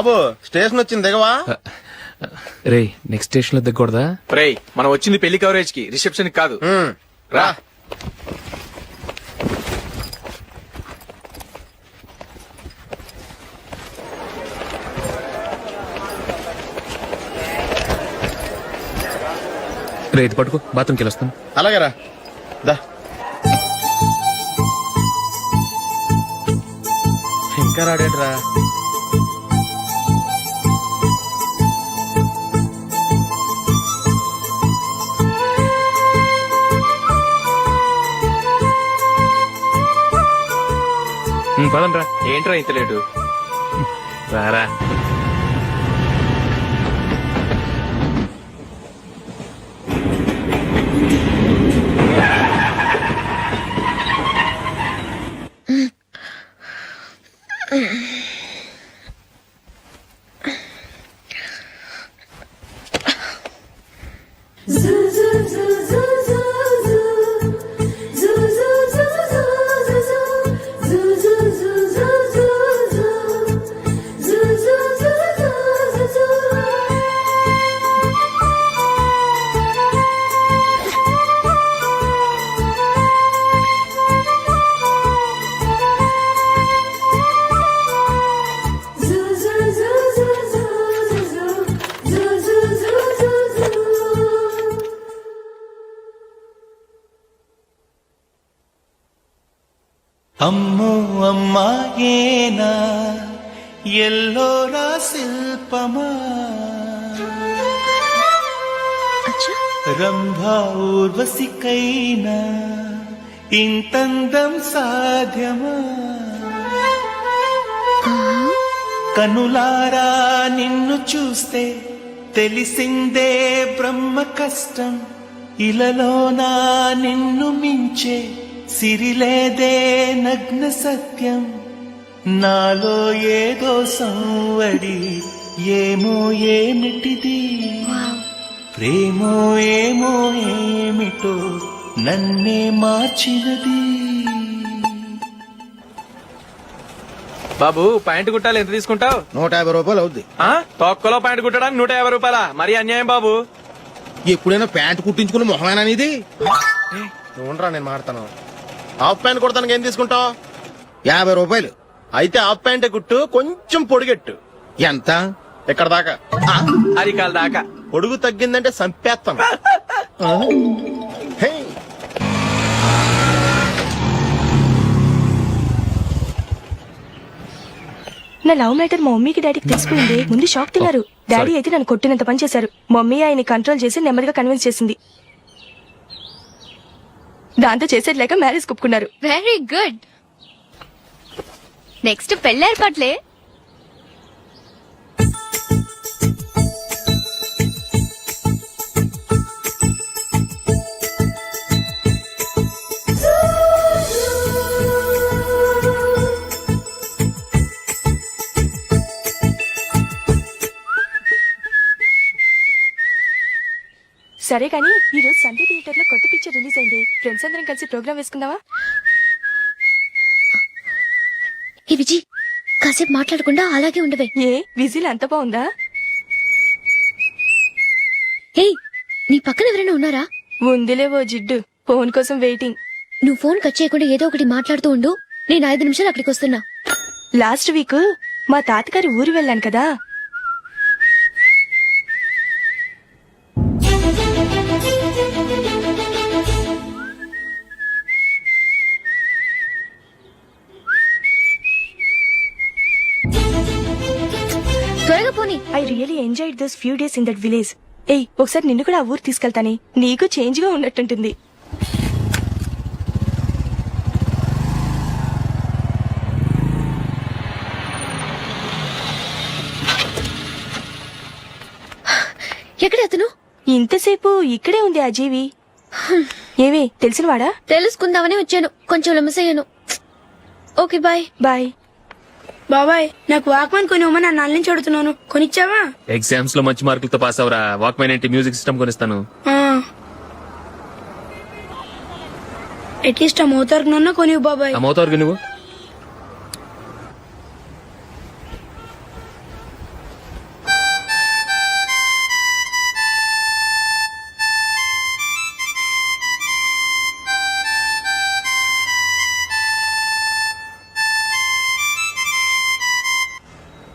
బాబు station వచ్చింది దిగవా? రే next station లో దిగకూడదా? రే మనం వచ్చింది పెళ్లి కవరేజ్ కి, రిసెప్షన్ కి కాదు. రా. రే ఇది పట్టుకో, బాత్రూమ్కి వెళ్ళొస్తాను. అలాగే రా. దా. ఇంకా రాడేట్రా? పదండి రా. ఏంట్రా ఇంత లేటు? రారా. అమ్మో అమ్మాయేనా ఎల్లోరా శిల్పమా, రంభా ఊర్వశికైనా ఇంతందం సాధ్యమా, కనులారా నిన్ను చూస్తే తెలిసిందే బ్రహ్మ కష్టం, ఇలలోనా నిన్ను మించే సిరిలేదే నగ్న సత్యం, నాలో ఏదో సంవడి ఏమో ఏమిటిది, ప్రేమో ఏమో ఏమిటో నన్నే మార్చినది. బాబు ప్యాంటు కుట్టాలి, ఎంత తీసుకుంటావు? 150 రూపాయలు అవుద్ది. తొక్కలో ప్యాంటు కుట్టడానికి 150 రూపాయల? మరి అన్యాయం బాబు. ఎప్పుడైనా ప్యాంట్ కుట్టించుకుని మొహమేనా ఇది? నువ్వురా, నేను మాడతాను. హాఫ్ ప్యాంట్ కుడతానికి ఏం తీసుకుంటావు? 50 రూపాయలు. అయితే హాఫ్ ప్యాంటే కుట్టు, కొంచెం పొడిగెట్టు. ఎంత? ఇక్కడ దాకా, అరికాల దాకా. పొడుగు తగ్గిందంటే సంపేస్తాను. హే. నా లవ్ మ్యాటర్ మా మమ్మీకి డాడీకి తెలిసిపోయింది. ముందు షాక్ తిన్నారు. డాడీ అయితే నన్ను కొట్టినంత పని చేశారు. మమ్మీ ఆయన్ని కంట్రోల్ చేసి నెమ్మదిగా కన్విన్స్ చేసింది. దాంతో చేసేది లేక మ్యారేజ్ ఒప్పుకున్నారు. Very good. నెక్స్ట్ పెళ్లి ఏర్పాట్లే. సరే కానీ ఈ రోజు సండే థియేటర్ లో కొత్త పిక్చర్ రిలీజ్ అయింది. ఫ్రెండ్స్ అందరం కలిసి ప్రోగ్రామ్ వేసుకుందామా? ఈ విజి కాసేపు మాట్లాడకుండా అలాగే ఉండవే. ఏ విజిల్ అంత బాగుందా? హే, నీ పక్కన ఎవరైనా ఉన్నారా? ఉందిలేవో జిడ్డు, ఫోన్ కోసం వెయిటింగ్. నువ్వు ఫోన్ కట్ చేయకుండా ఏదో ఒకటి మాట్లాడుతూ ఉండు. నేను 5 నిమిషాలు అక్కడికి వస్తున్నా. లాస్ట్ వీక్ మా తాతగారి ఊరు వెళ్ళాను కదా. త్వరగా పోనీ. I really enjoyed those few days in that village. ఏయ్, ఒకసారి నిన్ను కూడా ఆ ఊరు తీసుకెళ్తానే, నీకు చేంజ్ గా ఉన్నట్టుంటుంది. ఎక్కడ అతను? ఇంతసేపు ఇక్కడే ఉంది ఆ జీవి. ఏవే తెలిసినవాడా? తెలుసుకుందామని వచ్చాను, కొంచెం లెమసయ్యాను. Okay bye. బాయ్. బాబాయ్, నాకు వాక్మెన్ కొని ఇవ్వమని నా నుంచి అడుగుతున్నాను, కొనిచ్చావా? ఎగ్జామ్స్ లో మంచి మార్కులతో పాస్ అవరా. వాక్మెన్ ఏంటి, మ్యూజిక్ సిస్టమ్ కొనిస్తాను. అట్లీస్ట్ ఆ మోతార్కు నన్నా కొనివ్వు బాబాయ్. ఆ మోతార్కు నువ్వు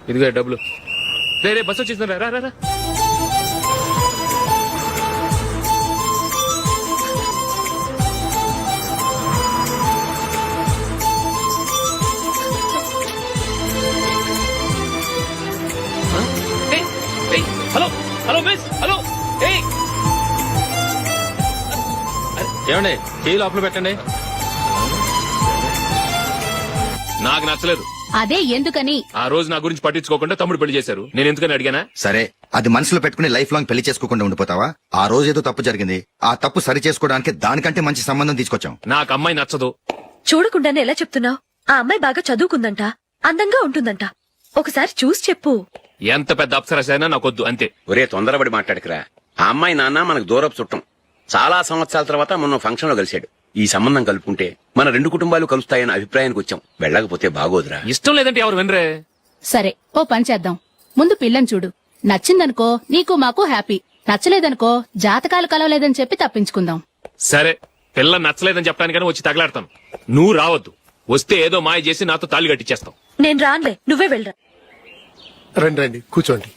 ఇదిగో డబ్బులు. రే బస్ వచ్చేసింది, రా రా రా. Hello hello miss, hello. ఏమండి టీ లోపల పెట్టండి. నాకు నచ్చలేదు. అదే ఎందుకని? ఆ రోజు నా గురించి పట్టించుకోకుండా తమ్ముడు పెళ్లి చేశారు. నేను ఎందుకని అడిగానా? సరే, అది మనసులో పెట్టుకుని లైఫ్ లాంగ్ పెళ్లి చేసుకోకుండా ఉండిపోతావా? ఆ రోజు ఏదో తప్పు జరిగింది, ఆ తప్పు సరి చేసుకోవడానికి దానికంటే మంచి సంబంధం తీసుకొచ్చాం. నాకు అమ్మాయి నచ్చదు. చూడకుండానే ఎలా చెప్తున్నావు? ఆ అమ్మాయి బాగా చదువుకుందంట, అందంగా ఉంటుందంట. ఒకసారి చూసి చెప్పు. ఎంత పెద్ద అప్సరస అయినా నాకొద్దు, అంతే. ఒరే తొందరపడి మాట్లాడకురా. ఆ అమ్మాయి నాన్న మనకు దూరపు చుట్టం. చాలా సంవత్సరాల తర్వాత మొన్న ఫంక్షన్ లో కలిశాడు. ఈ సంబంధం కలుపుకుంటే మన రెండు కుటుంబాలు కలుస్తాయన్న అభిప్రాయానికి వచ్చాం. వెళ్ళకపోతే బాగోదురా. ఇష్టం లేదంటే ఎవరు వినరే. సరే, ఓ పని చేద్దాం. ముందు పిల్లని చూడు. నచ్చిందనుకో నీకు మాకు హ్యాపీ. నచ్చలేదనుకో జాతకాలు కలవలేదని చెప్పి తప్పించుకుందాం. సరే, పిల్ల నచ్చలేదని చెప్పడానికని వచ్చి తగలాడతాను. నువ్వు రావద్దు. వస్తే ఏదో మాయ చేసి నాతో తాళి కట్టించేస్తావు. నేను రానులే, నువ్వే వెళ్ళరా. రండి రండి కూర్చోండి.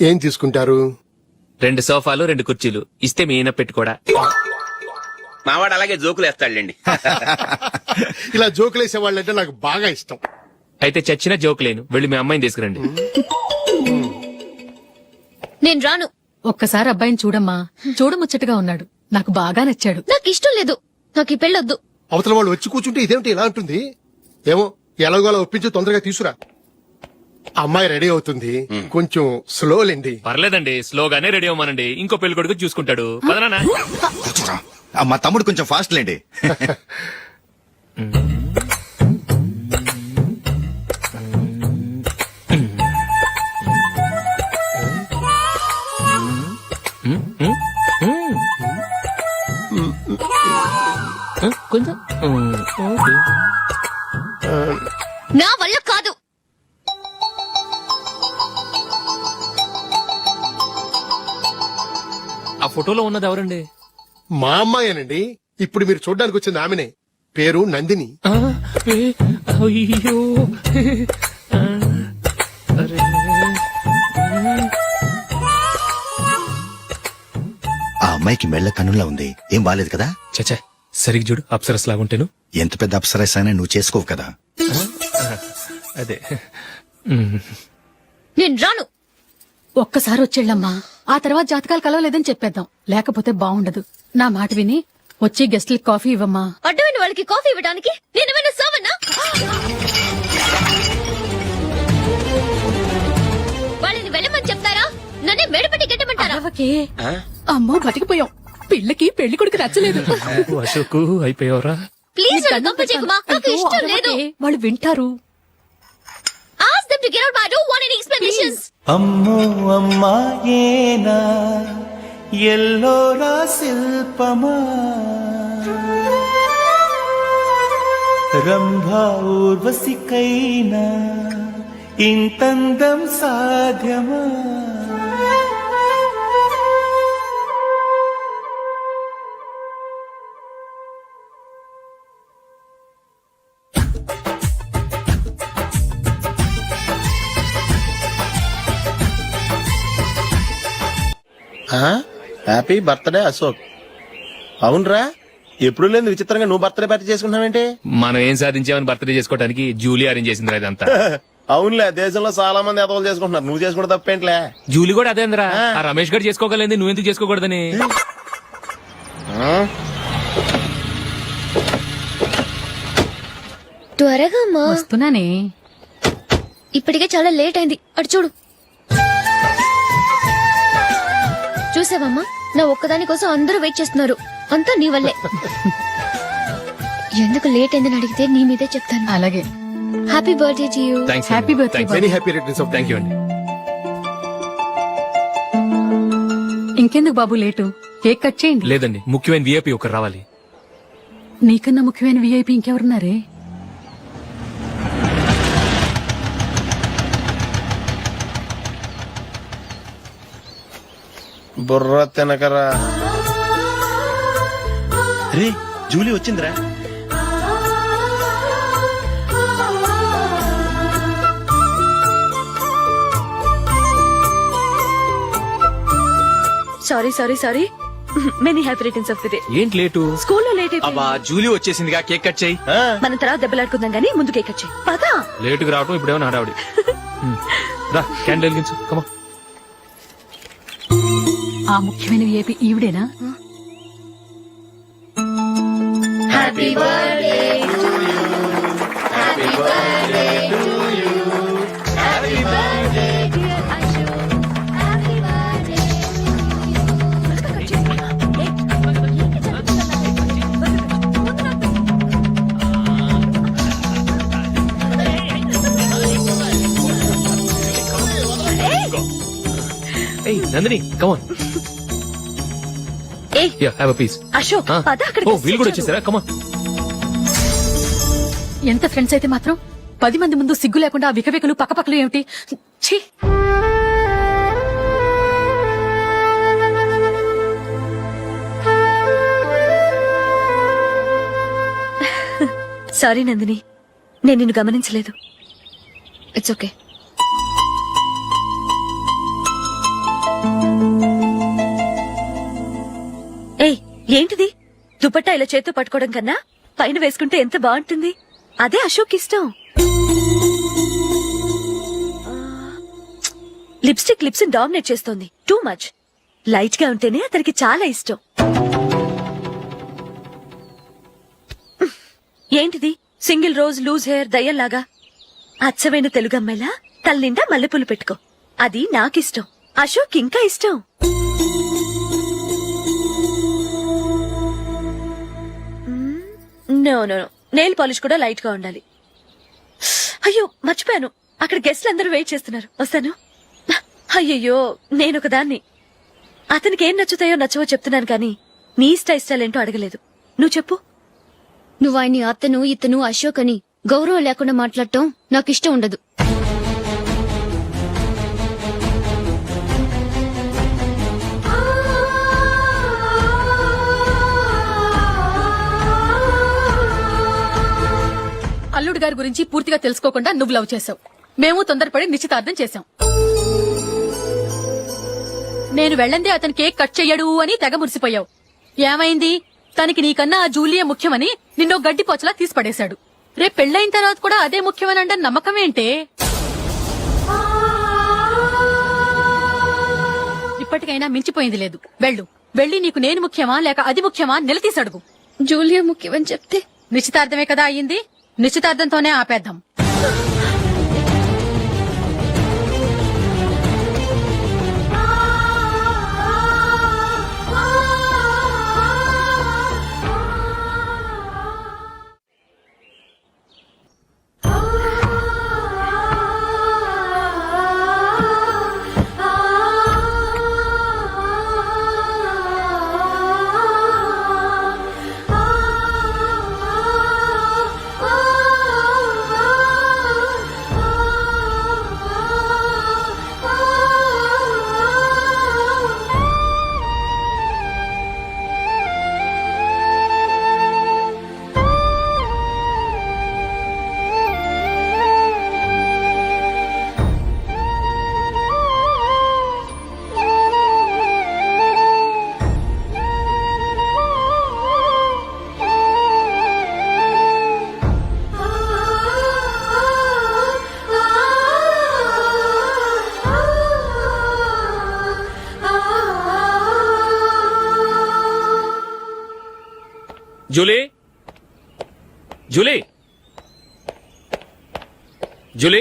ఏం తీసుకుంటారు? 2 సోఫాలు 2 కుర్చీలు ఇస్తే మీ ఈయన పెట్టుకోడా. మావాడు అలాగే జోకులు వేస్తాడులేండి. ఇలా జోకులేసే వాళ్ళంటే నాకు బాగా ఇష్టం. అయితే చచ్చిన జోక్ లేను. వెళ్ళి మీ అమ్మాయిని తీసుకురండి. నేను రాను. ఒక్కసారి అబ్బాయిని చూడమ్మా. చూడముచ్చటగా ఉన్నాడు. నాకు బాగా నచ్చాడు. నాకు ఇష్టం లేదు. నాకు ఈ పెళ్ళొద్దు. అవతల వాళ్ళు వచ్చి కూర్చుంటే ఇదేమిటి ఇలా ఉంటుంది? ఏమో ఎలాగోలా ఒప్పించి తొందరగా తీసుకురా. అమ్మాయి రెడీ అవుతుంది, కొంచెం స్లో లేండి. పర్లేదండి, స్లోగానే రెడీ అవ్వమనండి. ఇంకో పెళ్లి కొడుకు చూసుకుంటాడు. పదనా. కూర్చోరా. మా తమ్ముడు కొంచెం ఫాస్ట్ లేండి. కొంచెం నా వల్ల కాదు. ఆ ఫోటోలో ఉన్నది ఎవరండి? మా అమ్మాయేనండి. ఇప్పుడు మీరు చూడడానికి వచ్చింది ఆమెనే. పేరు నందిని. అయ్యో. ఆ అమ్మాయికి మెళ్ళ కన్నులా ఉంది. ఏం బాలేదు కదా? చచ్చా, సరిగ్గా చూడు. అప్సరస్ లాగుంటేను. ఎంత పెద్ద అప్సరస్ అయినా నువ్వు చేసుకోవు కదా. అదే. నేను రాను. ఒక్కసారి వచ్చేళ్ళమ్మా. ఆ తర్వాత జాతకాలు కలవలేదని చెప్పేద్దాం. లేకపోతే బాగుండదు. నా మాట విని వచ్చి గెస్ట్లకి కాఫీ ఇవ్వమ్మా. అడ్డమైన వాళ్ళకి కాఫీ ఇవ్వడానికి నేనేమైనా సావన్నా? వాళ్ళని వెళ్ళమని చెప్తారా? నన్నే మేడపట్టి గెట్టమంటారా? అరవకే. అమ్మో బతికిపోయాం. పిల్లకి పెళ్లి కొడుకు నచ్చలేదు. అశోకు అయిపోయావరా. ప్లీజ్ నన్ను కంపచేయకుమా. నాకు ఇష్టం లేదు. వాళ్ళు వింటారు. Ask them to get out. I don't want any explanations. అమ్మో అమ్మాయేనా ఎల్లోరా శిల్పమా రంభా ఊర్వశికైనా ఇంతందం సాధ్యమా? Happy birthday Ashok. అవునరా, ఎప్పుడు లేదు విచిత్రంగా నువ్వు బర్త్డే పార్టీ చేసుకుంటున్నావేంటి? మనం ఏం సాధించామని బర్త్డే చేసుకోవడానికి జూలీ అరేంజ్ చేసిందిరా ఇదంతా. అవునులే, దేశంలో చాలా మంది ఎదవలు చేసుకుంటున్నారు. నువ్వు చేసుకోవడం తప్పేంట్లే. జూలీ కూడా అదేంద్రా. ఆ రమేష్ గారు చేసుకోగలేదు, నువ్వెందుకు చేసుకోకూడదని. త్వరగా అమ్మా. వస్తున్నానే. ఇప్పటికే చాలా లేట్ అయింది. అటు చూడు. చూసావమ్మా, నా ఒక్కదాని కోసం అందరూ వెయిట్ చేస్తున్నారు. అంతా నీ వల్లే. ఎందుకు లేట్ అయిందని అడిగితే నీ మీదే చెప్తాను. అలాగే. Happy birthday to you. Happy birthday. Many happy returns of thank you అండి. ఇంకెందుకు బాబు లేటు? కేక్ కట్ చేయండి. లేదండి, ముఖ్యమైన విఐపి ఒకరు రావాలి. నీకన్నా ముఖ్యమైన విఐపి ఇంకెవరున్నారే? బుర్ర తినకరా. రే, జూలీ వచ్చిందిరా. Sorry sorry sorry many happy returns of the day. ఏంటి లేటు? స్కూల్లో లేట్ అయిపోయింది. అబ్బా జూలీ వచ్చేసిందిగా, కేక్ కట్ చేయి. మనం తర్వాత దెబ్బలాడుకుందాం గానీ ముందు కేక్ వచ్చాయి పదా. లేటుగా రావటం ఇప్పుడేమో హడావిడి. రా క్యాండిల్ వెలిగించు, కమా. ఆ ముఖ్యమైన ఏపీ ఈవిడేనా? ఏయ్ నందిని, కమాన్. ఏయ్ ya have a piece. Ashok పద అక్కడికి. ఓ వీళ్ళు కూడా వచ్చేసారా? కమాన్. ఎంత ఫ్రెండ్స్ అయితే మాత్రం 10 మంది ముందు సిగ్గు లేకుండా ఆ వికవికలు పక్కపక్కలు ఏమిటి? ఛీ! సారీ నందిని, నేను నిన్ను గమనించలేదు. It's okay. ఏయ్ ఏంటిది? దుపట్టా ఇలా చేత్తో పట్టుకోవడం కన్నా పైన వేసుకుంటే ఎంత బాగుంటుంది. అదే అశోక్ ఇష్టం. లిప్స్టిక్ లిప్స్ డామినేట్ చేస్తోంది. Too much. లైట్ గా ఉంటేనే అతనికి చాలా ఇష్టం. ఏంటిది? సింగిల్ రోజ్ లూజ్ హెయిర్ దయ్యంలాగా. అచ్చమైన తెలుగు అమ్మాయిలా తల్లిండా మల్లెపూలు పెట్టుకో. అది నాకిష్టం. అశోక్ ఇంకా ఇష్టం. No no no, nail polish కూడా లైట్ గా ఉండాలి. అయ్యో మర్చిపోయాను, అక్కడ గెస్ట్లు అందరూ వెయిట్ చేస్తున్నారు. వస్తాను. అయ్యయ్యో నేనొక దాన్ని. అతనికి ఏం నచ్చుతాయో నచ్చవో చెప్తున్నాను కానీ నీ ఇష్టాలేంటో అడగలేదు. నువ్వు చెప్పు. నువ్వు ఆయన్ని అతను ఇతను అశోక్ అని గౌరవం లేకుండా మాట్లాడటం నాకు ఇష్టం ఉండదు. అల్లుడు గారి గురించి పూర్తిగా తెలుసుకోకుండా నువ్వు లవ్ చేసావు. మేము తొందరపడి నిశ్చితార్థం చేశాం. నేను వెళ్ళందే అతను కేక్ కట్ చెయ్యడు అని తెగ మురిసిపోయావు. ఏమైంది? తనకి నీకన్నా ఆ జూలియే ముఖ్యమని నిన్నో గడ్డి పోచలా తీసి పడేశాడు. రేపు పెళ్ళైన తర్వాత కూడా అదే ముఖ్యమని అంటే నమ్మకం ఏంటే? ఇప్పటికైనా మించిపోయింది లేదు. వెళ్ళు. వెళ్ళి నీకు నేను ముఖ్యమా లేక అది ముఖ్యమా నిలదీసి అడుగు. జూలియా ముఖ్యమని చెప్తే నిశ్చితార్థమే కదా అయ్యింది. నిశ్చితార్థంతోనే ఆపేద్దాం. Julie, Julie, Julie.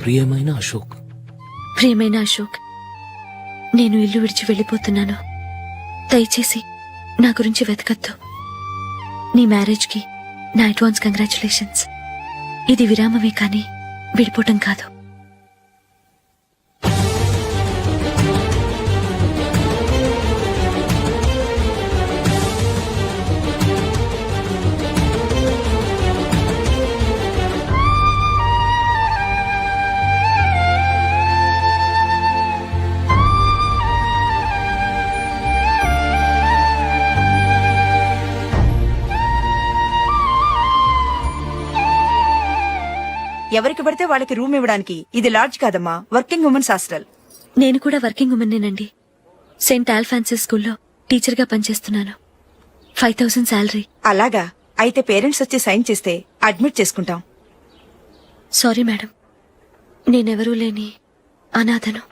ప్రియమైన అశోక్. ప్రియమైన అశోక్, నేను ఇల్లు విడిచి వెళ్ళిపోతున్నాను. దయచేసి నా గురించి వెతకద్దు. నీ మ్యారేజ్ కి నా అడ్వాన్స్ కంగ్రాచులేషన్స్. ఇది విరామమే కానీ విడిపోవటం కాదు. ఎవరికి పడితే వాళ్ళకి రూమ్ ఇవ్వడానికి ఇది లాడ్జ్ కాదమ్మా, వర్కింగ్ ఉమెన్స్ హాస్టల్. నేను కూడా వర్కింగ్ ఉమెన్నేనండి. సెయింట్ ఆల్ఫాన్సిస్ స్కూల్లో టీచర్గా పనిచేస్తున్నాను. 5000 శాలరీ. అలాగా, అయితే పేరెంట్స్ వచ్చి సైన్ చేస్తే అడ్మిట్ చేసుకుంటాం. సారీ మేడం, నేనెవరూ లేని అనాథను.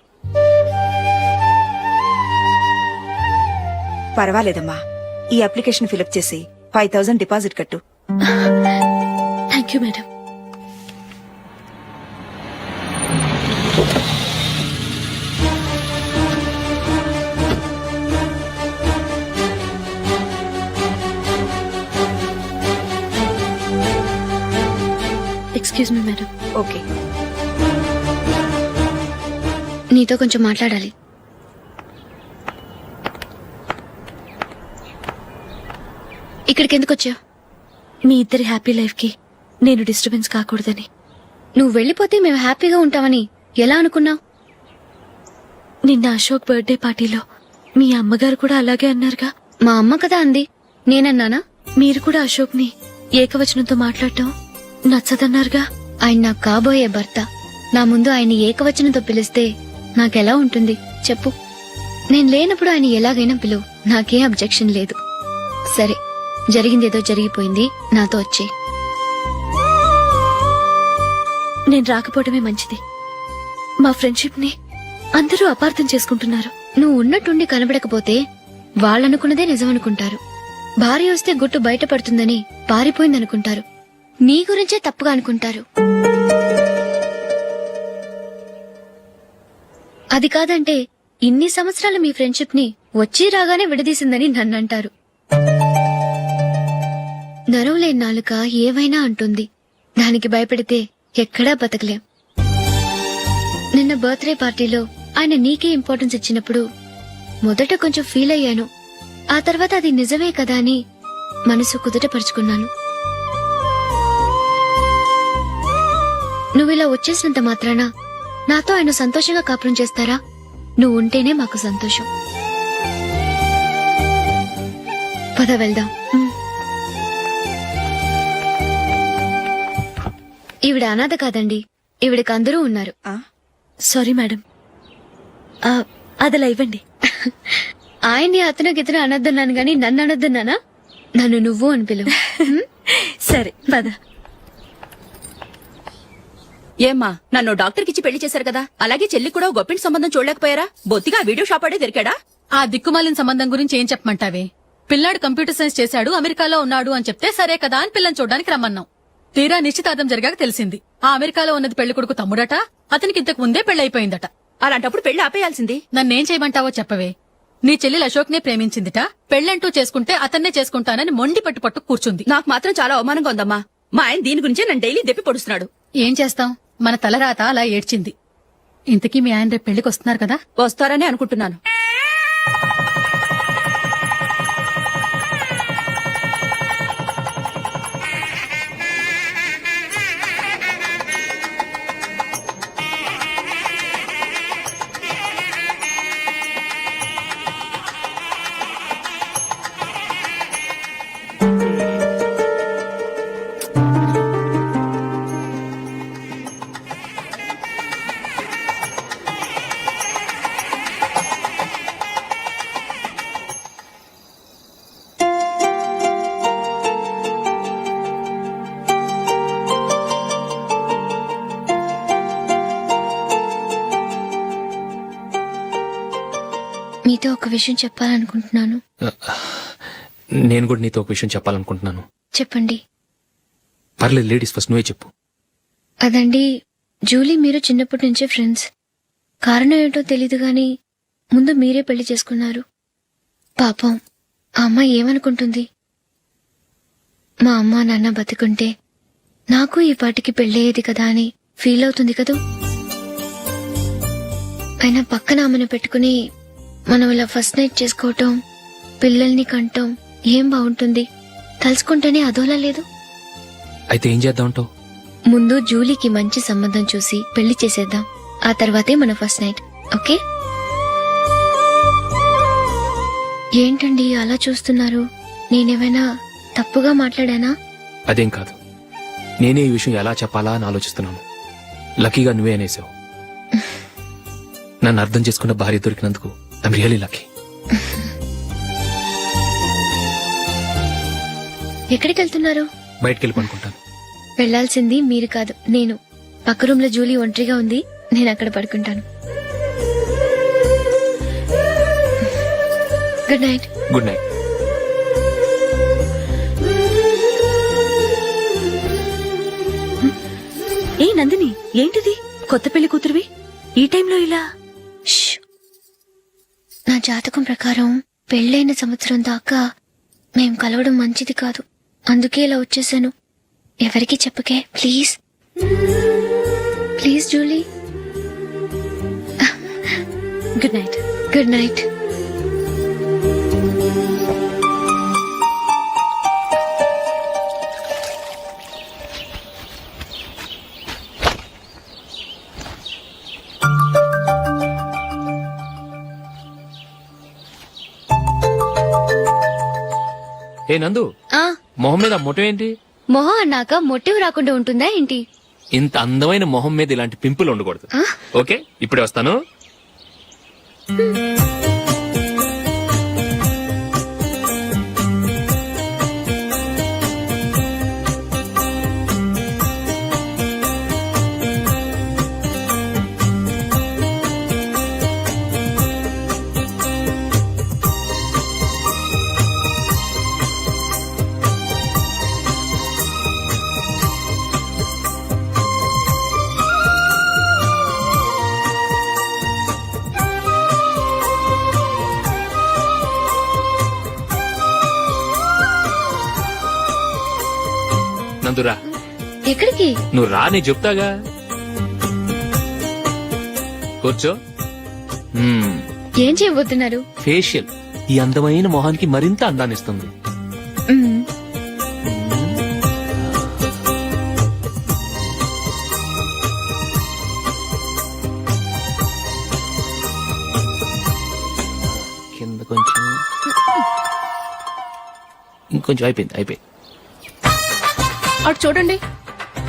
పర్వాలేదమ్మా, ఈ అప్లికేషన్ ఫిలప్ చేసి 5000 డిపాజిట్ కట్టు. Thank you madam. Excuse me madam. Okay. నీతో కొంచెం మాట్లాడాలి. ఇక్కడికి ఎందుకు వచ్చావు? మీ ఇద్దరి హ్యాపీ లైఫ్ కి నేను డిస్టర్బెన్స్ కాకూడదని. నువ్వు వెళ్ళిపోతే మేము హ్యాపీగా ఉంటామని ఎలా అనుకున్నావు? నిన్న అశోక్ బర్త్డే పార్టీలో మీ అమ్మగారు కూడా అలాగే అన్నారుగా. మా అమ్మ కదా అంది, నేనన్నానా? మీరు కూడా అశోక్ ని ఏకవచనంతో మాట్లాడటం నచ్చదన్నారుగా. ఆయన నాకు కాబోయే భర్త. నా ముందు ఆయన ఏకవచనంతో పిలిస్తే నాకెలా ఉంటుంది చెప్పు? నేను లేనప్పుడు ఆయన ఎలాగైనా పిలువు, నాకేం అబ్జెక్షన్ లేదు. సరే, జరిగిందేదో జరిగిపోయింది, నాతో వచ్చే. నేను రాకపోవడమే మంచిది. మా ఫ్రెండ్షిప్ ని అందరూ అపార్థం చేసుకుంటున్నారు. నువ్వు ఉన్నట్టుండి కనబడకపోతే వాళ్ళనుకున్నదే నిజమనుకుంటారు. భార్య వస్తే గుట్టు బయటపడుతుందని పారిపోయిందనుకుంటారు. నీ గురించే తప్పుగా అనుకుంటారు. అది కాదంటే ఇన్ని సంవత్సరాలు మీ ఫ్రెండ్షిప్ ని వచ్చి రాగానే విడదీసిందని నన్నంటారు. నరవలేని నాలుక ఏవైనా అంటుంది. దానికి భయపడితే ఎక్కడా బతకలేం. నిన్న బర్త్డే పార్టీలో ఆయన నీకే ఇంపార్టెన్స్ ఇచ్చినప్పుడు మొదట కొంచెం ఫీల్ అయ్యాను. ఆ తర్వాత అది నిజమే కదా అని మనసు కుదుటపరుచుకున్నాను. నువ్విలా వచ్చేసినంత మాత్రాన నాతో ఆయన సంతోషంగా కాపురం చేస్తారా? నువ్వు ఉంటేనే మాకు సంతోషం. పద వెళ్దాం. ఈవిడ అనాథ కాదండి, ఈవిడకి అందరూ ఉన్నారు. సారీ మేడం, అదలా ఇవ్వండి. ఆయన్ని అతను గితను అనొద్దన్నాను గాని నన్ను అనొద్దన్నానా? నన్ను నువ్వు అని పిలువు. సరే పద. ఏమ్మా, నన్ను డాక్టర్ కిచ్చి పెళ్లి చేశారు కదా, అలాగే చెల్లి కూడా గొప్పింటి సంబంధం చూడలేకపోయారా? బొత్తిగా వీడియో షాప్ ఆడే దొరికాడా? ఆ దిక్కుమాలిన సంబంధం గురించి ఏం చెప్పమంటావే? పిల్లాడు కంప్యూటర్ సైన్స్ చేశాడు, అమెరికాలో ఉన్నాడు అని చెప్తే సరే కదా అని పిల్లని చూడడానికి రమ్మన్నాం. తీరా నిశ్చితార్థం జరిగాక తెలిసింది ఆ అమెరికాలో ఉన్నది పెళ్లి కొడుకు తమ్ముడట, అతనికి ఇంతకు ముందే పెళ్లయిపోయిందట. అలాంటప్పుడు పెళ్లి ఆపేయాల్సింది. నన్నేం చేయమంటావో చెప్పవే? నీ చెల్లెలు అశోక్ నే ప్రేమించిందిట, పెళ్లంటూ చేసుకుంటే అతన్నే చేసుకుంటానని మొండి పట్టు కూర్చుంది. నాకు మాత్రం చాలా అవమానంగా ఉందమ్మా. మా ఆయన దీని గురించే నన్ను డైలీ దెప్పి పొడుస్తున్నాడు. ఏం చేస్తాం, మన తలరాత అలా ఏడ్చింది. ఇంతకీ మీ ఆయన రేపు పెళ్లికి వస్తున్నారు కదా? వస్తారని అనుకుంటున్నాను. మీతో ఒక విషయం చెప్పాలనుకుంటున్నాను. నేను కూడా నీతో ఒక విషయం చెప్పాలనుకుంటున్నాను. చెప్పండి. పర్లేదు, లేడీస్ ఫస్ట్, నువ్వే చెప్పు. అదండి, జూలీ మీరు చిన్నప్పటి నుంచే ఫ్రెండ్స్. కారణం ఏంటో తెలీదు గాని ముందు మీరే పెళ్లి చేసుకున్నారు. పాపం ఆ అమ్మాయి ఏమనుకుంటుంది? మా అమ్మ నాన్న బతికుంటే నాకు ఈ పాటికి పెళ్ళయ్యేది కదా అని ఫీల్ అవుతుంది కదూ. అయినా పక్కన ఆమెను పెట్టుకుని మనం ఇలా ఫస్ట్ నైట్ చేసుకోవటం, పిల్లల్ని కంటాం ఏం బాగుంటుంది? తలుచుకుంటేనే అదోలా లేదు. అయితే ఏం చేద్దామంటావు? ముందు జూలీకి మంచి సంబంధం చూసి పెళ్లి చేసేద్దాం, ఆ తర్వాతే మన ఫస్ట్ నైట్. ఓకే? ఏంటండి అలా చూస్తున్నారు? నేనేమైనా తప్పుగా మాట్లాడానా? అదేం కాదు, నేనే ఈ విషయం ఎలా చెప్పాలా అని ఆలోచిస్తున్నాను. లక్కీగా నువ్వే అనేసావు. నన్ను అర్థం చేసుకున్న భార్య దొరికినందుకు ఐమ్ రియలీ లక్కీ. ఎక్కడికి వెళ్తున్నారు? బయటికి వెళ్ళి పడుకుంటాను. వెళ్లాల్సింది మీరు కాదు, నేను. పక్క రూమ్ లో జూలీ ఒంటరిగా ఉంది, నేను అక్కడ పడుకుంటాను. Good night. Good night. ఏ నందిని, ఏంటిది? కొత్త పెళ్లి కూతురువి ఈ టైంలో ఇలా? ష్. నా జాతకం ప్రకారం పెళ్ళైన సంవత్సరం దాకా మేం కలవడం మంచిది కాదు, అందుకే ఇలా వచ్చేసాను. ఎవరికి చెప్పకే please. Please Julie. Good night. Good night. ఏ నందు, మొహం మీద మొట్టం ఏంటి? మొహం అన్నాక మొటివ్ రాకుండా ఉంటుందా ఏంటి? ఇంత అందమైన మొహం మీద ఇలాంటి పింపుల్ ఉండకూడదు. ఓకే, ఇప్పుడే వస్తాను. నందురా. ఎక్కడికి? నువ్వు రా, నేను చెప్తాగా. కూర్చో. ఏం చేయబోతున్నారు? ఫేషియల్ ఈ అందమైన మొహానికి మరింత అందాన్నిస్తుంది. మ్మ్. కింద కొంచెం, ఇంకొంచెం. అయిపోయింది. అటు చూడండి.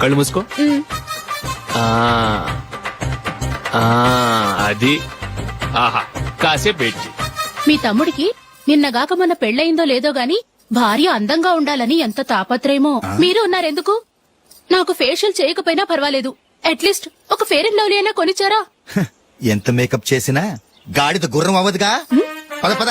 కళ్ళు మూసుకో. ఆ, ఆ, అది. ఆహా, కాసేపు వెయిట్ చెయ్. మీ తమ్ముడికి నిన్నగాక మొన్న పెళ్ళయిందో లేదో గాని భార్య అందంగా ఉండాలని ఎంత తాపత్రయమో. మీరు ఉన్నారెందుకు? నాకు ఫేషియల్ చేయకపోయినా పర్వాలేదు, అట్లీస్ట్ ఒక ఫేర్ అండ్ లవ్లీ అయినా కొనిచ్చారా? ఎంత మేకప్ చేసినా గాడిద గుర్రం అవ్వదుగా. పద పద.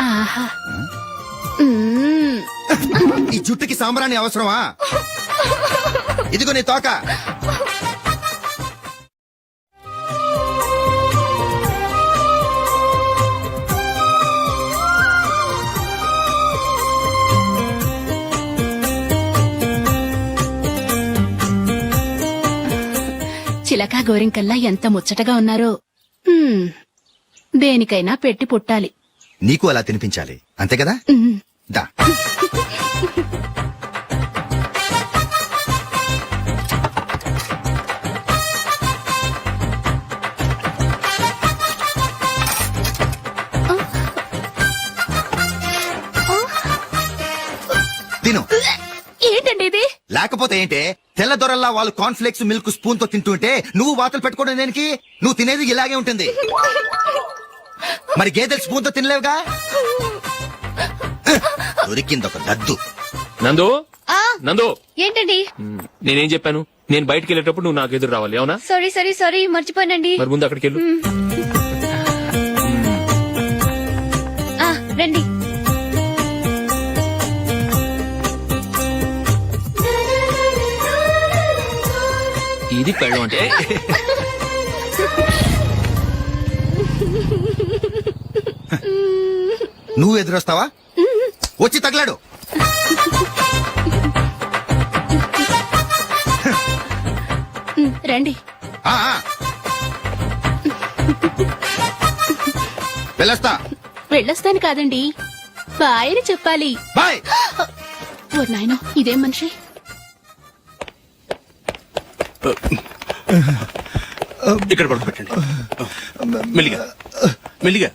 ఆహా. ఈ జుట్టుకి సాంబ్రాణి అవసరమా? ఇదిగో నీ తోక. చిలకా గోరింకల్లా ఎంత ముచ్చటగా ఉన్నారో. దేనికైనా పెట్టి పుట్టాలి. నీకు అలా తినిపించాలి, అంతే కదా? దా. తిను. ఏంటండి ఇది? లేకపోతే ఏంటే, తెల్లదొరల్లా వాళ్ళు కార్న్ఫ్లేక్స్ మిల్క్ స్పూన్ తో తింటుంటే నువ్వు వాతలు పెట్టుకోవడం దేనికి? నువ్వు తినేది ఇలాగే ఉంటుంది. మరి గేదెలు స్పూన్ తో తినలేవుగా. దొరికింది ఒక దద్దు. నందు, నందు. ఏంటండి? నేనేం చెప్పాను? నేను బయటికి వెళ్ళేటప్పుడు నువ్వు నాకు ఎదురు రావాలి, అవునా? సారీ మర్చిపోయానండి. మరి ముందు అక్కడికి వెళ్ళు. రండి. ఇది పెళ్ళం అంటే. నువ్వు ఎదురొస్తావా? వచ్చి తగలాడు. రండి. వెళ్ళొస్తా. వెళ్ళొస్తాను కాదండి, బాయ్ అని చెప్పాలి. బాయ్. ఓ నాయనో, ఇదేం మనిషి? ఇక్కడ పడుకోబెట్టండి. మెల్లిగా మెల్లిగా.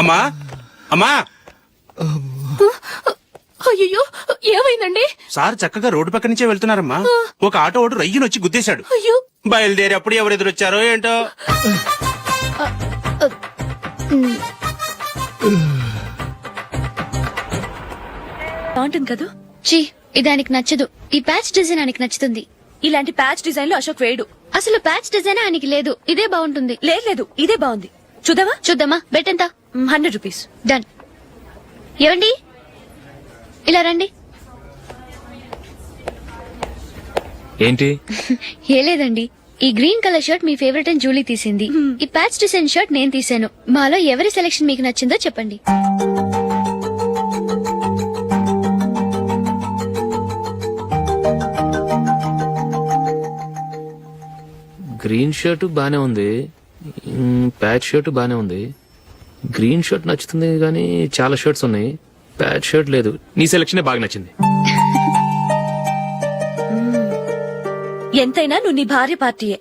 అమ్మా అమ్మా, అయ్యో ఏమైందండి? సార్ చక్కగా రోడ్డు పక్క నుంచే వెళ్తున్నారమ్మా. ఒక ఆటో ఓడు రయ్యను వచ్చి గుద్దేశాడు. అయ్యో బయలుదేరి అప్పుడు ఎవరు ఎదురొచ్చారో ఏంటో. బాగుంటుంది కదా. చీ ఇదానికి నచ్చదు. ఈ ప్యాచ్ డిజైన్ ఆయనకి నచ్చుతుంది. ఇలాంటి ప్యాచ్ డిజైన్ లో అశోక్ వేడు. అసలు ప్యాచ్ డిజైన్ ఆయనకి లేదు. ఇదే బాగుంటుంది. లేదు ఇదే బాగుంది. చూద్దామా? చూద్దామా? బెట్ ఎంత? 100 రూపీస్. డన్. ఏవండి ఇలా రండి. ఏంటి? ఏ లేదండి, ఈ గ్రీన్ కలర్ షర్ట్ మీ ఫేవరెట్ అని జూలీ తీసింది. ఈ ప్యాచ్ డిజైన్ షర్ట్ నేను తీసాను. మాలో ఎవరి సెలెక్షన్ మీకు నచ్చిందో చెప్పండి. గ్రీన్ షర్ట్ బానే ఉంది, ప్యాచ్ షర్ట్ బానే ఉంది. గ్రీన్ షర్ట్ నచ్చుతుంది కానీ చాలా షర్ట్స్ ఉన్నాయి, ప్యాచ్ షర్ట్ లేదు. నీ సెలెక్షన్ బాగా నచ్చింది. ఎంతైనా నువ్వు నీ భార్య పార్టీయే.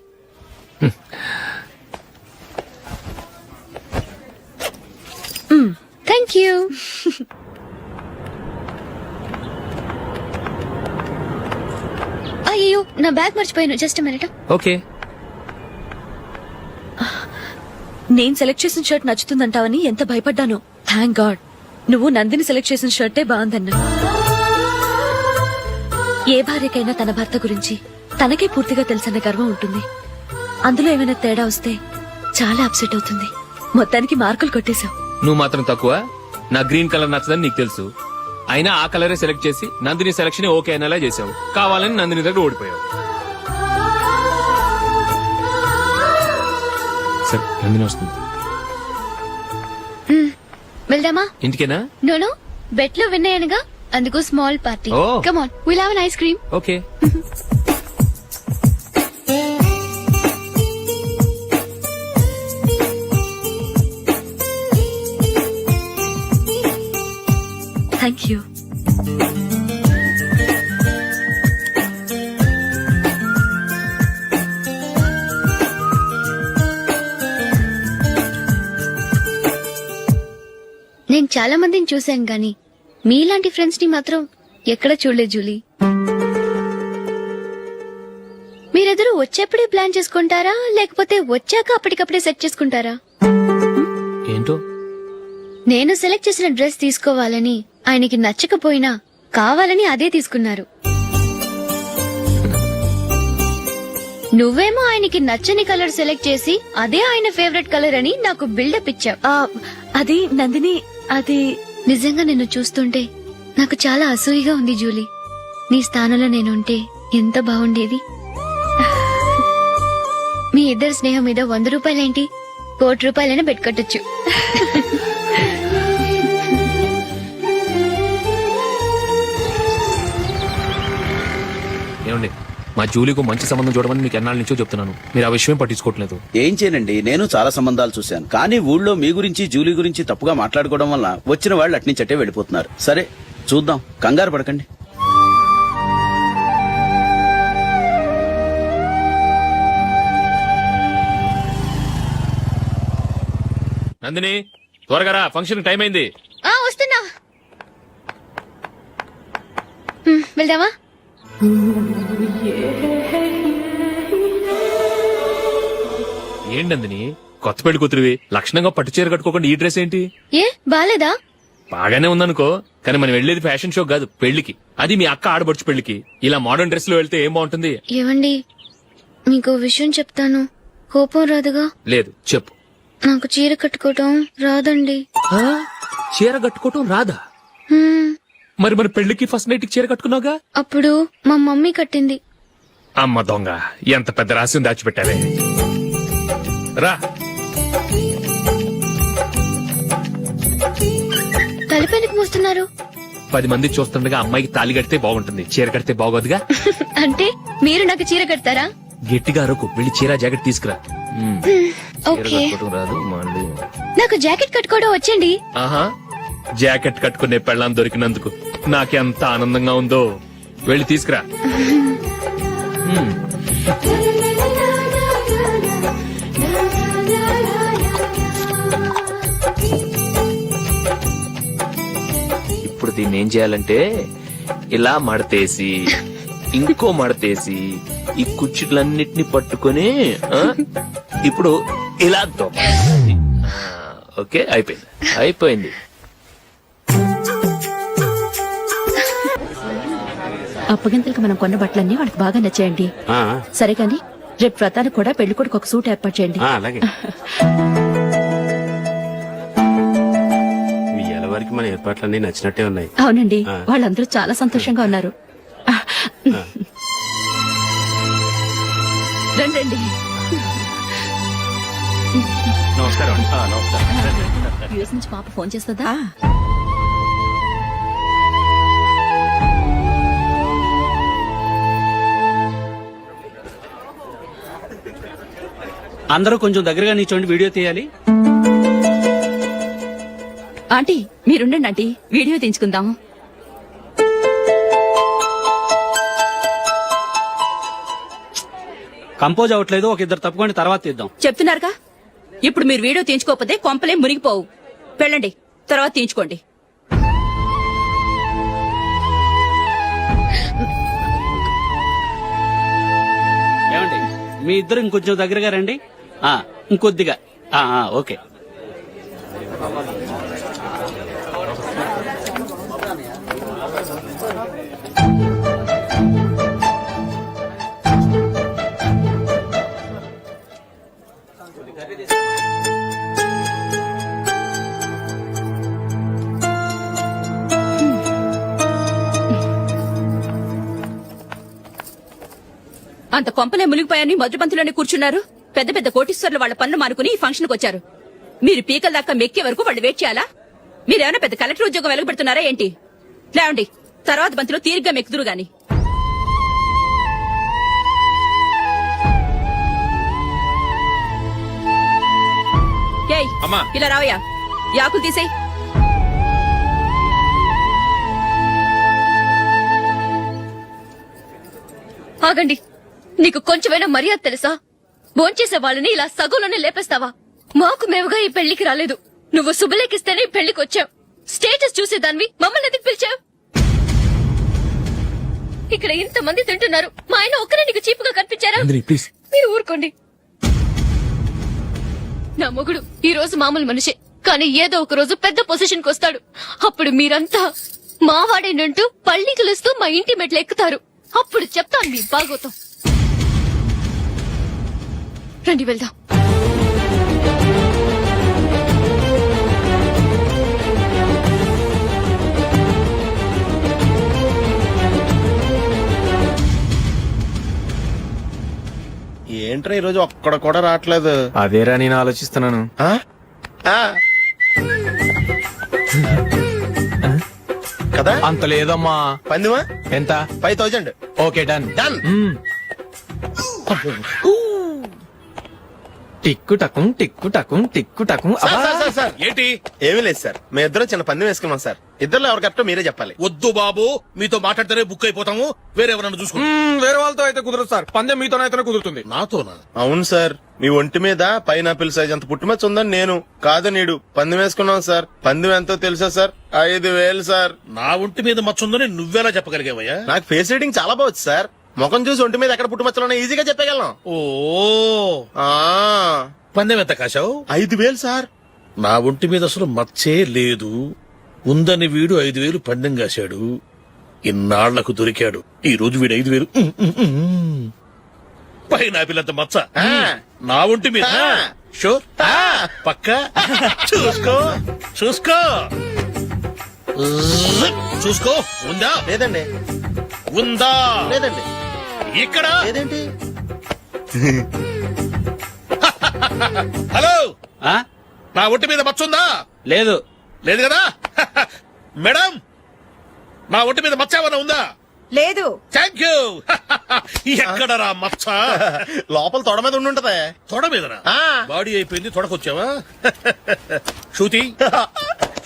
Thank you. అయ్యో నా బ్యాగ్ మర్చిపోయాను. Just minute. ఓకే. నేను సెలెక్ట్ చేసిన షర్ట్ నచ్చుతుందంటావని ఎంత భయపడ్డాను. థ్యాంక్ గాడ్ నువ్వు నందిని సెలెక్ట్ చేసిన షర్టే బాగుందన్నా. ఏ భార్యకైనా తన భర్త గురించి తనకే పూర్తిగా తెలుసన్న గర్వం ఉంటుంది. అందులో ఏమైనా తేడా వస్తే చాలా అప్సెట్ అవుతుంది. మొత్తానికి మార్కులు కొట్టేశావు. నువ్వు మాత్రం తక్కువ. నా గ్రీన్ కలర్ నచ్చదని నీకు తెలుసు, అయినా ఆ కలరే సెలెక్ట్ చేసి నందిని సెలెక్షన్ ఓకే అనేలా చేసావు. కావాలని నందిని దగ్గర ఓడిపోయావు. సరే నందిని వస్తుంది. వెళ్దామా? ఇంటికేనా? నోను బెట్ లో విన్నాయనగా, అందుకు small party. Oh. Come on, will have an ice cream. Okay. Thank you. నేను చాలా మందిని చూశాను గాని మీలాంటి ఫ్రెండ్స్ ని మాత్రం ఎక్కడ చూడలేదు జూలీ. మీరెదరూ వచ్చేప్పుడే ప్లాన్ చేసుకుంటారా లేకపోతే వచ్చాక అప్పటికప్పుడే సెట్ చేసుకుంటారా? ఏంటో నేను సెలెక్ట్ చేసిన డ్రెస్ తీసుకోవాలని ఆయనకి నచ్చకపోయినా కావాలని అదే తీసుకున్నారు. నువ్వేమో ఆయనకి నచ్చని కలర్ సెలెక్ట్ చేసి అదే ఆయన ఫేవరెట్ కలర్ అని నాకు బిల్డప్ ఇచ్చావు. అది నందిని, అది నిజంగా నిన్ను చూస్తుంటే నాకు చాలా అసూయగా ఉంది జూలీ. నీ స్థానంలో నేనుంటే ఎంత బాగుండేది. మీ ఇద్దరు స్నేహం మీద 100 రూపాయలేంటి, 1 కోటి రూపాయలైనా పెట్టుకట్టొచ్చు. ఏమండి, మా జూలీకు మంచి సంబంధం చూడమని మీకు ఎన్నాళ్ళ నుంచో చెప్తున్నాను, మీరు ఆ విషయం పట్టించుకోవట్లేదు. ఏం చేయనండి, నేను చాలా సంబంధాలు చూశాను. కానీ ఊళ్ళో మీ గురించి జూలీ గురించి తప్పుగా మాట్లాడుకోవడం వల్ల వచ్చిన వాళ్ళు అట్నుంచటే వెళ్ళిపోతున్నారు. సరే చూద్దాం, కంగారు పడకండి. నందిని త్వరగా రా, ఫంక్షన్ టైం అయింది. వస్తున్నా. వెళ్దామా? ఏంటి నందిని, కొత్త పెళ్లి కూతురివి, లక్షణంగా పట్టు చీర కట్టుకోకుండా ఈ డ్రెస్ ఏంటి? ఏ బాలేదా? బాగానే ఉందనుకో, కానీ మనం వెళ్లేది ఫ్యాషన్ షో కాదు, పెళ్లికి. అది మీ అక్క ఆడబడుచు పెళ్లికి. ఇలా మోడర్న్ డ్రెస్ లో వెళ్తే ఏం బాగుంటుంది? ఏవండి, మీకు విషయం చెప్తాను, కోపం రాదుగా? లేదు, చెప్పు. నాకు చీర కట్టుకోవటం రాదండి. చీర కట్టుకోవటం రాదా? మరి మన పెళ్లికి ఫస్ట్ నైట్ చీర కట్టుకున్నావుగా? అప్పుడు మా మమ్మీ కట్టింది. అమ్మ దొంగ, ఎంత పెద్ద రహస్యం దాచిపెట్టావే. రా. తలపెందుకు మోస్తున్నారు? 10 మంది చూస్తుండగా అమ్మాయికి తాళి కడితే బాగుంటుంది, చీర కడితే బాగోదుగా. అంటే మీరు నాకు చీర కడతారా? గట్టిగా అరకు, వెళ్ళి చీర జాకెట్ తీసుకురా. చీర ఓకే. కట్టుకోవటం రాదు మళ్ళీ. నాకు జాకెట్ కట్టుకోవడం వచ్చండి. ఆహా, జాకెట్ కట్టుకునే పెళ్ళాం దొరికినందుకు నాకెంత ఆనందంగా ఉందో. వెళ్ళి తీసుకురా. ఇప్పుడు దీన్ని ఏం చేయాలంటే ఇలా మడతేసి ఇంకో మడతేసి ఈ కుర్చీలన్నిటిని పట్టుకొని ఇప్పుడు ఇలా దొక్కాలి. ఓకే, అయిపోయింది. అప్పగింతలకు మనం కొన్న బట్టలన్నీ వాళ్ళకి బాగా నచ్చాయండి. సరే కానీ రేపు వ్రతానికి కూడా పెళ్లి కొడుకు ఒక సూట్ ఏర్పాటు చేయండి. అలాగే. మీ వరకు మన ఏర్పాట్లన్నీ నచ్చినట్టే ఉన్నాయి. అవునండి, వాళ్ళందరూ చాలా సంతోషంగా ఉన్నారు. రండి. నమస్కారం. యూఎస్ నుంచి పాప ఫోన్ చేస్తుందా? అందరూ కొంచెం దగ్గరగా నిల్చోండి, వీడియో తీయాలి. ఆంటీ మీరుండండి ఆంటీ, వీడియో తీయించుకుందాం. కంపోజ్ అవ్వట్లేదు, ఒక ఇద్దరు తప్పుకొని తర్వాత తీద్దాం. చెప్తున్నారుగా, ఇప్పుడు మీరు వీడియో తీయించుకోకపోతే కొంపలే మునిగిపోవు. వెళ్ళండి, తర్వాత తీయించుకోండి. ఏమండి, మీ ఇద్దరు ఇంకొంచెం దగ్గరగా రండి. ఇంకొద్దిగా. ఓకే. అంత కొంపలే మునిగిపోయాని మొదటి పంతులోనే కూర్చున్నారు. పెద్ద పెద్ద కోటీశ్వర్లు వాళ్ళ పనులు మానుకుని ఈ ఫంక్షన్ కు వచ్చారు. మీరు పీకల దాకా మెక్కే వరకు వాళ్ళు వెయిట్ చేయాలా? మీరేమైనా పెద్ద కలెక్టర్ ఉద్యోగం వెలగబెడుతున్నారా ఏంటి? లేవండి, తర్వాత బంతిలో తీరిగ్గా మెక్కుదురు గాని. ఏయ్, ఇలా రావయ్యా, యాకులు తీసేయ్. ఆగండి, నీకు కొంచెమైనా మర్యాద తెలుసా? భోంచేసే వాళ్ళని ఇలా సగంలోనే లేపేస్తావా? మాకు మేముగా ఈ పెళ్లికి రాలేదు. నువ్వు శుభలేఖిస్తేనే ఈ పెళ్లికి వచ్చావు. స్టేటస్ చూసేదానివి మమ్మల్ని ఎందుకు పిలిచావు? ఇక్కడ ఇంతమంది తింటున్నారు, మా ఆయన ఒక్కరే నీకు చీపుగా కనిపించారా? మీరు ఊరుకోండి. నా మొగుడు ఈ రోజు మామూలు మనిషే, కానీ ఏదో ఒక రోజు పెద్ద పొజిషన్ కు వస్తాడు. అప్పుడు మీరంతా మావాడేనంటూ పళ్ళి కలుస్తూ మా ఇంటి మెట్లు ఎక్కుతారు. అప్పుడు చెప్తాను మీ బాగోతాం. రండి వెళ్దాం. ఏంట్రా ఈరోజు ఒక్కడ కూడా రావట్లేదు? అదేరా నేను ఆలోచిస్తున్నాను. కదా అంత లేదమ్మా. పందిమా ఎంత? 5000. Okay, done. డన్. టిక్కు టకుం టిక్కు టకుం టిక్కు టకుం. సార్ ఏంటి? ఏమీ లేదు సార్, మేము ఇద్దరం చిన్న పందెం వేసుకున్నాం సార్. ఇద్దరు ఎవరు కరెక్టో మీరే చెప్పాలి. వద్దు బాబు, మీతో మాట్లాడితేనే బుక్ అయిపోతాము. వేరే ఎవరన్నా చూసుకుంటాం. వేరే వాళ్ళతో అయితే కుదరదు సార్, పందెం మీతోనైతేనే కుదురుతుంది. నాతోనా? అవును సార్, మీ ఒంటి మీద పైనాపిల్ సైజ్ అంత పుట్టుమచ్చ ఉందని నేను కాదు నీడు పందెం వేసుకున్నాం సార్. పందెం ఎంతో తెలుసా సార్? 5000 సార్. నా ఒంటి మీద మచ్చ ఉందని నువ్వెలా చెప్పగలిగావయ్యా? నాకు ఫేస్ రీడింగ్ చాలా బాగుంది సార్. ముఖం చూసి ఒంటి మీద ఎక్కడ పుట్టుమచ్చలో ఈజీగా చెప్పగలను. ఓ, పందెం ఎంత కాశావు? 5000 సార్. నా ఒంటి మీద అసలు మచ్చే లేదు. ఉందని వీడు 5000 పందెం కాశాడు. ఇన్నాళ్లకు దొరికాడు. ఈ రోజు వీడు 5000 పైన పిల్లంత మచ్చ నా ఒంటి మీద. షూర్? పక్క చూసుకో చూసుకో చూసుకో. ఉందా? లేదండి. ఉందా? లేదండి. ఇక్కడ లేదేంటి? హలో, నా ఒంటి మీద మచ్చ ఉందా? లేదు. లేదు కదా? మేడం, నా ఒంటి మీద మచ్చ ఏమైనా ఉందా? లేదు. Thank you. ఎక్కడరా మచ్చ? లోపల తొడ మీద ఉండుంటదే. తొడ మీదనా? బాడీ అయిపోయింది, తొడకొచ్చావా? శృతి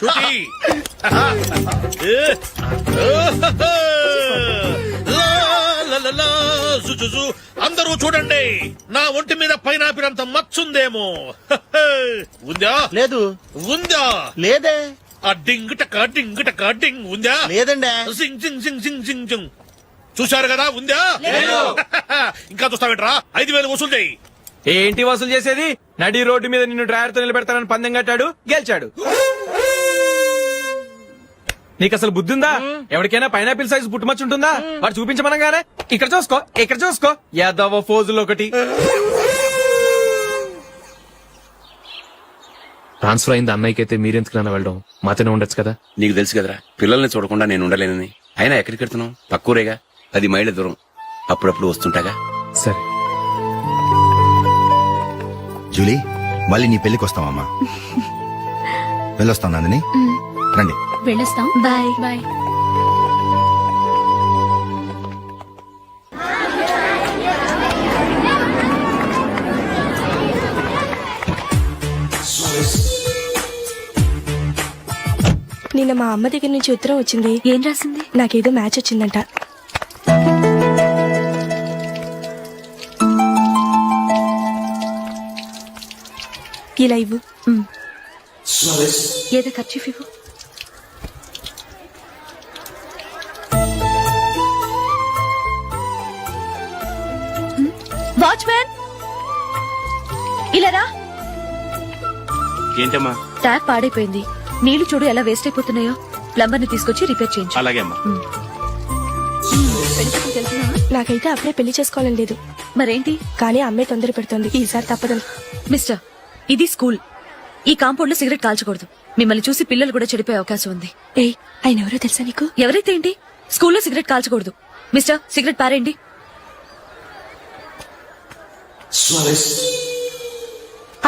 శృతి. జుజు అందరూ చూడండి, నా ఒంటి మీద పైనాపిల్ అంత మచ్చుందేమో. ఉందా? లేదు. ఉందా? లేదే. ఆ డింగ్ టక డింగ్ ఉందా? లేదండి. సింగ్ సింగ్ సింగ్ సింగ్ సింగ్ సింగ్. చూశారు కదా, ఉందా? ఇంకా చూస్తావేట్రా? 5,000 వసూలు చేయి. ఏంటి వసూలు చేసేది? నడి రోడ్డు మీద నిన్ను డ్రైవర్ తో నిలబెడతానని పందెం కట్టాడు, గెలిచాడు. నీకు అసలు బుద్ధి ఉందా? ఎవరికైనా పైనాపిల్ సైజ్ పుట్టుమచ్చు ఉంటుందా? వాడు చూపించమనగానే ఇక్కడ చూసుకో, ఇక్కడ చూసుకో, యాదవ ఫోజులు ఒకటి. ట్రాన్స్ఫర్ అయింది అన్నయ్యకి అయితే మీరెందుకు నాన్న వెళ్ళడం? మాతోనే ఉండొచ్చు కదా. నీకు తెలుసు కదరా, పిల్లల్ని చూడకుండా నేను ఉండలేనని. అయినా ఎక్కడికి వెళ్తున్నావు? పక్కూరేగా, 10 మైళ్ళ దూరం. అప్పుడప్పుడు వస్తుంటాగా. సరే. జూలీ, మళ్ళీ నీ పెళ్లికి వస్తామమ్మా. వెళ్ళొస్తాం నందిని, రండి. వెళ్ళొస్తాం. బాయ్. బాయ్. నిన్న మా అమ్మ దగ్గర నుంచి ఉత్తరం వచ్చింది. ఏం రాసింది? నాకేదో మ్యాచ్ వచ్చిందంట. ఇలా ఇవ్వు. ఏదో ఖర్చు ఇవ్వు. వాచ్మ్యాన్, ఇలా రా. ఏంటమ్మా? ట్యాప్ పాడైపోయింది. నీళ్లు చూడు ఎలా వేస్ట్ అయిపోతున్నాయో. ప్లంబర్ ని తీసుకొచ్చి రిపేర్ చేయించు. అలాగే అమ్మా. నాకైతే అప్పుడే పెళ్లి చేసుకోవాలని లేదు. మరేంటి? కానీ అమ్మే తొందర పెడుతోంది. ఈసారి తప్పదు. మిస్టర్, ఇది స్కూల్. ఈ కాంపౌండ్ లో సిగరెట్ కాల్చకూడదు. మిమ్మల్ని చూసి పిల్లలు కూడా చెడిపోయే అవకాశం ఉంది. ఏయ్, ఆయన ఎవరో తెలుసా నీకు? ఎవరైతే ఏంటి, స్కూల్లో సిగరెట్ కాల్చకూడదు. మిస్టర్, సిగరెట్ పారేయండి.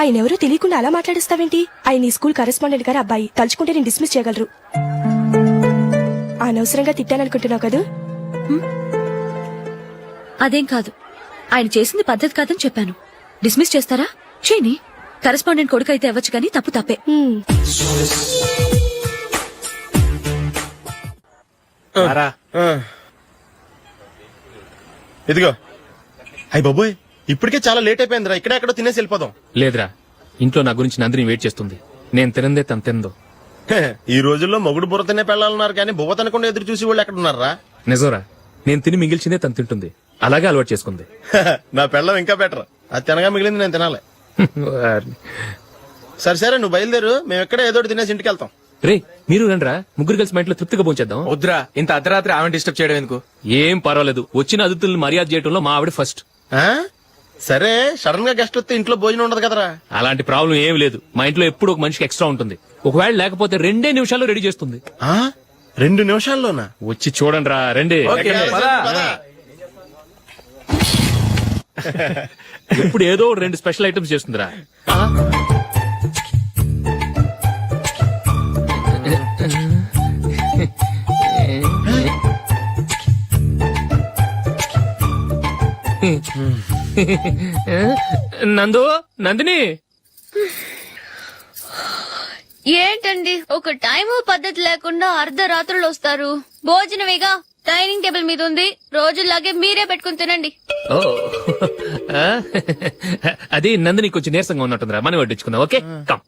ఆయన ఎవరో తెలియకుండా అలా మాట్లాడిస్తావేంటి? ఆయన ఈ స్కూల్ కరెస్పాండెంట్ గారు అబ్బాయి. తలుచుకుంటే నేను డిస్మిస్ చేయగలరు. అనవసరంగా తిట్టాననుకుంటున్నావు కదా? అదేం కాదు, ఆయన చేసింది పద్ధతి కాదని చెప్పాను. డిస్మిస్ చేస్తారా? చేయని. కరెస్పాండెంట్ కొడుకు అయితే అవ్వచ్చు కానీ తప్పు తప్పే. ఇదిగో. అయ్య బాబోయ్, ఇప్పటికే చాలా లేట్ అయిపోయిందిరా. ఇక్కడ ఎక్కడో తినేసి వెళ్ళిపోదాం. లేదురా, ఇంట్లో నా గురించి నందిని వెయిట్ చేస్తుంది. నేను తినందే తను తిందో. ఈ రోజుల్లో మొగుడు బుర్ర తినే పెళ్ళాలన్నారు కానీ బువ్వ తినకుండా ఎదురు చూసి వాళ్ళు ఎక్కడ ఉన్నారా? నిజంరా, నేను తిని మిగిల్చిందే తను తింటుంది. అలాగే అలవాటు చేసుకుంది. నా పెళ్ళం ఇంకా బెటర్. అది తినగా మిగిలింది నేను తినాలి. సరే సరే, నువ్వు బయలుదేరు. మేము ఎక్కడ ఏదో తినేసి ఇంటికి వెళ్తాం. రే, మీరు రండిరా, ముగ్గురు కలిసి మా ఇంట్లో తృప్తిగా పోంచేద్దాం. వద్దురా, ఇంత అర్ధరాత్రి ఆమె డిస్టర్బ్ చేయడం ఎందుకు? ఏం పర్వాలేదు, వచ్చిన అతిథులను మర్యాద చేయడంలో మా ఆవిడ ఫస్ట్. సరే, సడన్ గా గెస్ట్ వస్తే ఇంట్లో భోజనం ఉండదు కదరా? అలాంటి ప్రాబ్లం ఏం లేదు. మా ఇంట్లో ఎప్పుడు ఒక మనిషికి ఎక్స్ట్రా ఉంటుంది. ఒకవేళ లేకపోతే 2 నిమిషాల్లో రెడీ చేస్తుంది. 2 నిమిషాల్లోనా? వచ్చి చూడండి రా, రండి. ఇప్పుడు ఏదో 2 స్పెషల్ ఐటమ్స్ చేస్తుందిరా. నందిని, ఏంటండి ఒక టైము పద్ధతి లేకుండా అర్ధరాత్రులు వస్తారు? భోజనమేగా డైనింగ్ టేబుల్ మీద ఉంది. రోజుల్లాగే మీరే పెట్టుకుని తినండి. ఓ, అది నందిని కొంచెం నీరసంగా ఉన్నట్టుందిరా. మనం వడ్డించుకుందాం. Okay, come.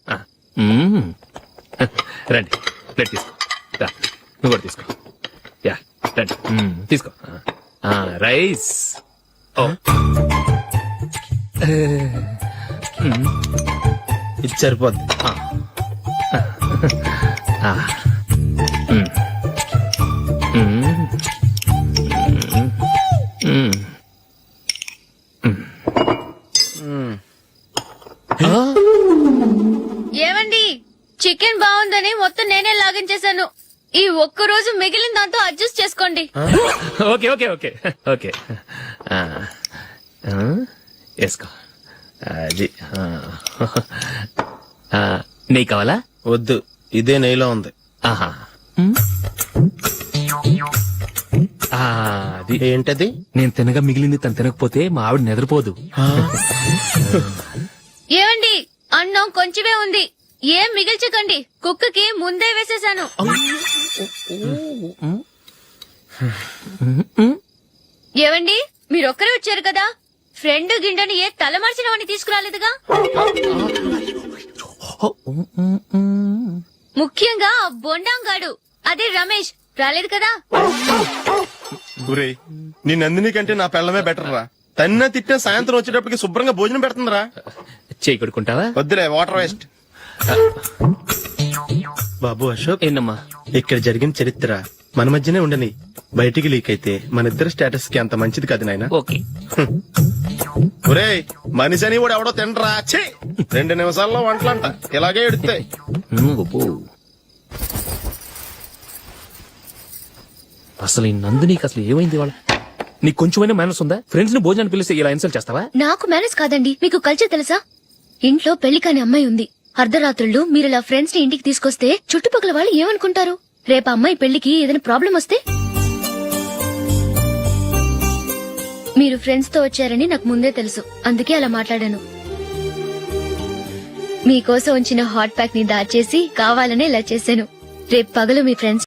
రండి, ప్లేట్ తీసుకో. నువ్వు కూడా తీసుకో. యా, రండి, తీసుకో. రైస్. ఇది సరిపోద్ది. ఏమండి, చికెన్ బాగుందని మొత్తం నేనే లాగించేశాను. ఈ ఒక్క రోజు మిగిలిన దాంతో అడ్జస్ట్ చేసుకోండి. ఓకే ఓకే ఓకే ఓకే, వేసుకో. అది నెయ్యి కావాలా? వద్దు, ఇదే నెయ్యిలో ఉంది. ఆహా, అది ఏంటది? నేను తినగా మిగిలింది తను తినకపోతే మా ఆవిడ నిద్రపోదు. ఏమండి, అన్నం కొంచెమే ఉంది. ఏం మిగిల్చకండి. కుక్కకి ముందే వేసేశాను. ఏవండి, మీరొక్కరే వచ్చారు కదా ఫ్రెండ్ గిండెని ఏ తలమర్చిన వాడిని తీసుకురాలేదుగా ముఖ్యంగా ఆ బొండాంగాడు అదే రమేష్ రాలేదు కదా ఊరే నీ నందిని కంటే నా పెళ్ళమే బెటర్ రా. తన్న తిట్టిన సాయంత్రం వచ్చేటప్పటికి శుభ్రంగా భోజనం పెడుతుందిరా. చేయి కొడుకుంటావా? వద్దులే, వాటర్ వేస్ట్. బాబు అశోక్, ఏంటమ్మా? ఇక్కడ జరిగిన చరిత్ర మన మధ్యనే ఉండని, బయటికి లీక్ అయితే మన ఇద్దరు స్టేటస్ కి అంత మంచిది కాదు నాయన. ఓకే. ఒరే మనిషి అని కూడా ఎవడో తినరా. ఛీ! 2 నిమిషాల్లో వంటలంట ఇలాగే ఎడుతాయి. అసలు ఈ నందినికి అసలు ఏమైంది వాళ్ళ? నీకు కొంచెమైనా మేనర్స్ ఉందా? ఫ్రెండ్స్ ని భోజనాన్ని పిలిస్తే ఇలా ఇన్సల్ట్ చేస్తావా? నాకు మేనేజ్ కాదండి, మీకు కల్చర్ తెలుసా? ఇంట్లో పెళ్లి కాని అమ్మాయి ఉంది. అర్ధరాత్రులు మీరు ఇలా ఫ్రెండ్స్ ని ఇంటికి తీసుకొస్తే చుట్టుపక్కల వాళ్ళు ఏమనుకుంటారు? రేపు అమ్మాయి పెళ్లికి ఏదైనా ప్రాబ్లం వస్తే? మీరు ఫ్రెండ్స్ తో వచ్చారని నాకు ముందే తెలుసు, అందుకే అలా మాట్లాడాను. మీకోసం ఉంచిన హాట్ ప్యాక్ ని దాచేసి కావాలనే ఇలా చేశాను. రేపు పగలు మీ ఫ్రెండ్స్